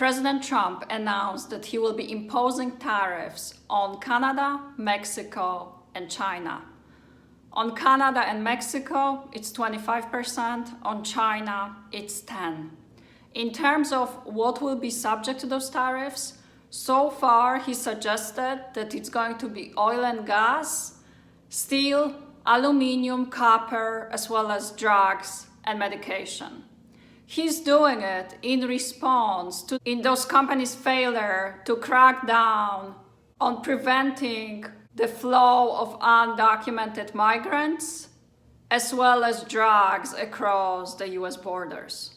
President Trump announced that he will be imposing tariffs on Canada, Mexico, and China. On Canada and Mexico, it's 25%. On China, it's 10%. In terms of what will be subject to those tariffs, so far he suggested that it's going to be oil and gas, steel, aluminum, copper, as well as drugs and medication. He's doing it in response to those companies' failure to crack down on preventing the flow of undocumented migrants, as well as drugs across the US borders.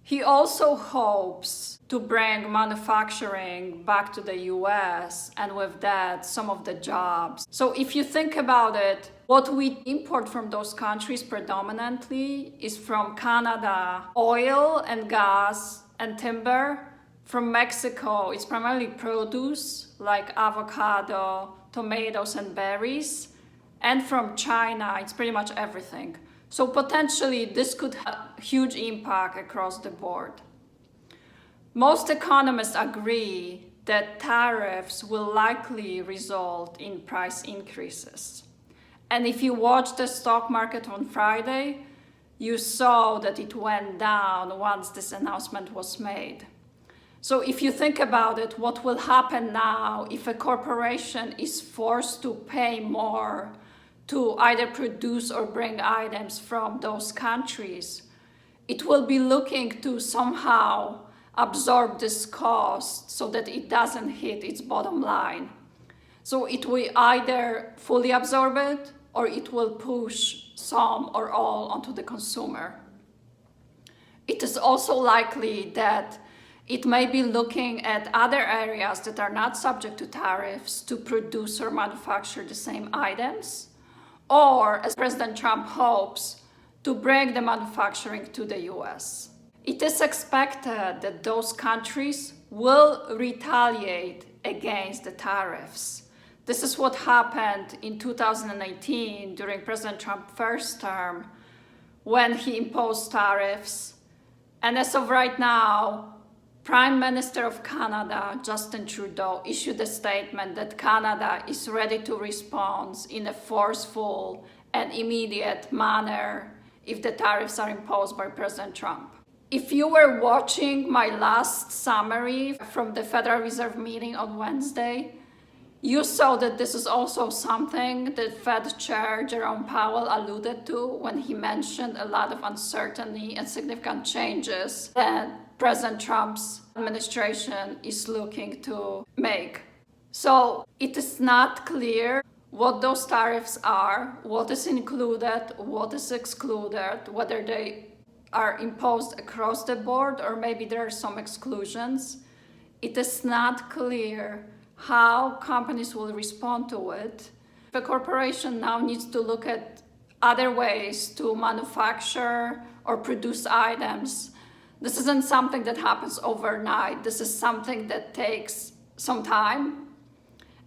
He also hopes to bring manufacturing back to the US, and with that, some of the jobs. So if you think about it, what we import from those countries predominantly is from Canada, oil and gas and timber. From Mexico, it's primarily produce like avocado, tomatoes, and berries. And from China, it's pretty much everything. So potentially, this could have a huge impact across the board. Most economists agree that tariffs will likely result in price increases. And if you watched the stock market on Friday, you saw that it went down once this announcement was made. So if you think about it, what will happen now if a corporation is forced to pay more to either produce or bring items from those countries? It will be looking to somehow absorb this cost so that it doesn't hit its bottom line. So it will either fully absorb it or it will push some or all onto the consumer. It is also likely that it may be looking at other areas that are not subject to tariffs to produce or manufacture the same items, or, as President Trump hopes, to bring the manufacturing to the US. It is expected that those countries will retaliate against the tariffs. This is what happened in 2018 during President Trump's first term when he imposed tariffs. And as of right now, Prime Minister of Canada, Justin Trudeau, issued a statement that Canada is ready to respond in a forceful and immediate manner if the tariffs are imposed by President Trump. If you were watching my last summary from the Federal Reserve meeting on Wednesday, you saw that this is also something that Fed Chair Jerome Powell alluded to when he mentioned a lot of uncertainty and significant changes that President Trump's administration is looking to make. So it is not clear what those tariffs are, what is included, what is excluded, whether they are imposed across the board or maybe there are some exclusions. It is not clear how companies will respond to it. The corporation now needs to look at other ways to manufacture or produce items. This isn't something that happens overnight. This is something that takes some time.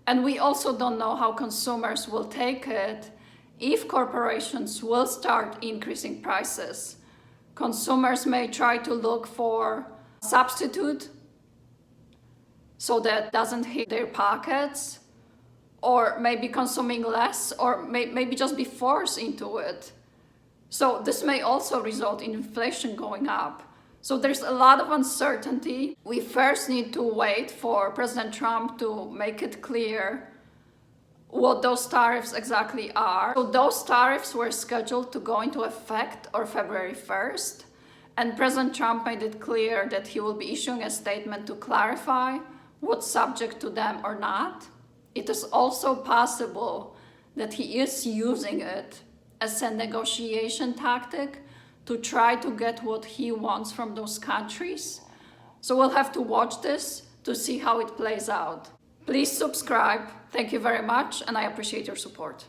And we also don't know how consumers will take it if corporations will start increasing prices. Consumers may try to look for a substitute so that doesn't hit their pockets, or maybe consuming less, or maybe just be forced into it. So this may also result in inflation going up. So there's a lot of uncertainty. We first need to wait for President Trump to make it clear what those tariffs exactly are. So those tariffs were scheduled to go into effect on February 1st. And President Trump made it clear that he will be issuing a statement to clarify what's subject to them or not. It is also possible that he is using it as a negotiation tactic to try to get what he wants from those countries. So we'll have to watch this to see how it plays out. Please subscribe. Thank you very much, and I appreciate your support.